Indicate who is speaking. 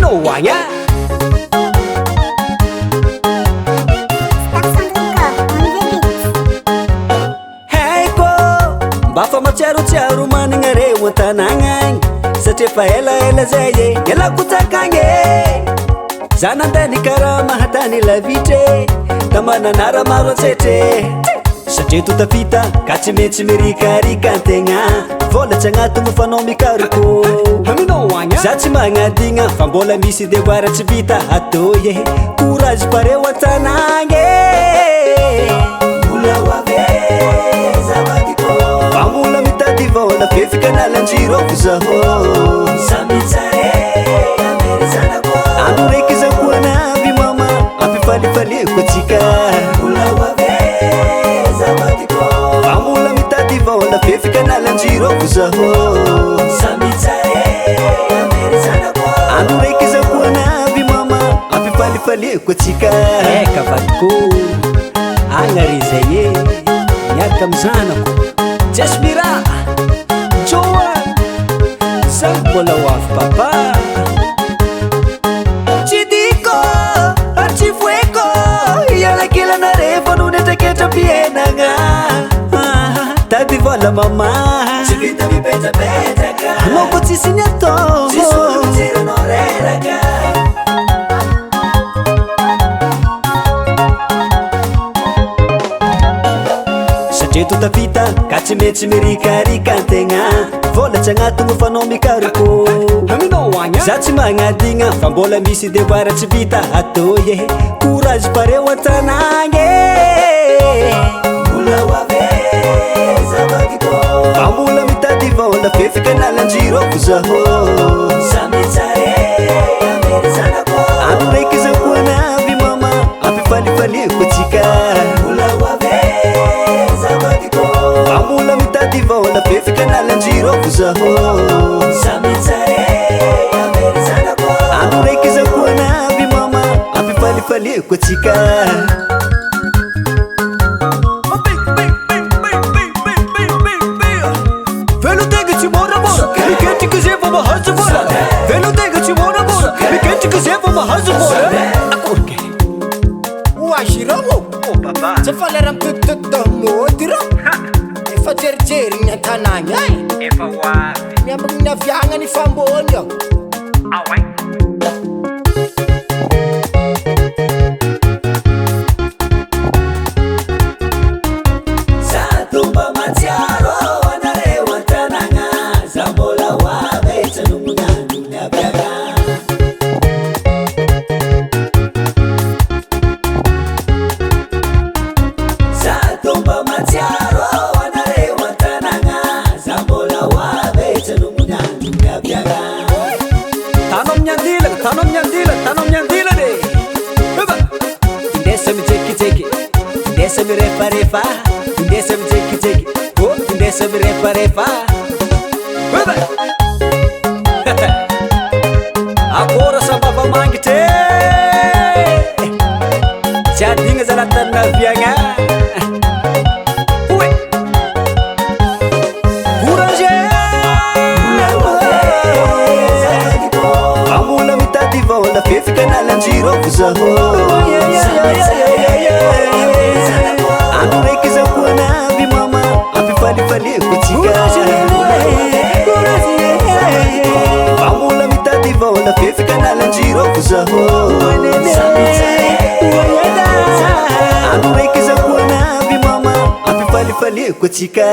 Speaker 1: Haminoanya Haiko Mbafa matsiaro managna reo an-tanagna satria fa ela zay ela kotakagny za nandany karaha mahatany lavitry tamananara maro antsetre satria totafita ka tsy maintsy mirikarika antegna vola tsy agnaty mofanao mikaroko za tsy magnadigna fa mbola misy devoira tsy vita atao courage pareo an-tanagny mbola hoavy Famula mitady vola fefika nalanjiroko zaho Samitsare amerizana kwa Ando reky za kuanabi mama Apifalifalieko tsika Mula waveza matiko Famula mitady vola fefika nalanjiroko zaho Samitsare amerizana kwa Ando reky za kuanabi mama Apifalifalieko tsika Eka vatiko Angariza ye Miaka mzanako Jasmira Joa Mbola hoavy papa Chidiko Archifueko Ialakila na refa nuneteketra pienanga Tadi vola mama Chivita mipeta-petaka Loko tsisinyato Chisuru mtira noreraka Totafita ka tsy maintsy mirikarika antegna vola tsy agnaty mofanao mikaroko za tsy magnadigna fa mbola misy devoira tsy vita atao courage pareo an-tanagny mbola hoaveza magiko fa mbola mitady vola fefika nalanjiroko zaho samitsare amerizana kwa ando reky za koanaby mama ampifalifalieko tsika mbola hoaveza magiko Amula mitady vola fefika nalanjiroko zaho Samitsare amerizana kwa Ando reky za koanaby mama ampifalifalieko tsika Velotega tsy moramora Miketriky zay vao mahazo vola Velotega tsy moramora Miketriky zay vao mahazo vola Akorike
Speaker 2: Oazirao Tsy fa lera mitoditody mody rao Efa jerijery ny an-tanagny ay
Speaker 1: Efa hoavy
Speaker 2: Miambagny ny aviagna ny fambony ao
Speaker 1: Away Zatomba matsiaro anareo an-tanagna za mbola hoavy tsy nomonano ny aviagna Zatomba matsiaro anareo an-tanagna za mbola hoavy tsy nomonano ny aviagna Tanao amin'ny andila de Indesa mijekijeky Indesa mirefarefa Indesa mijekijeky Indesa mirefarefa Agora sambava mangitry Tsy adigna za ratanina aviagna Amula mitady vola fefika nalanjiroko zaho Ando reky za koanaby mama ampifalifalieko tsika Amula mitady vola fefika nalanjiroko zaho Ando reky za koanaby mama ampifalifalieko tsika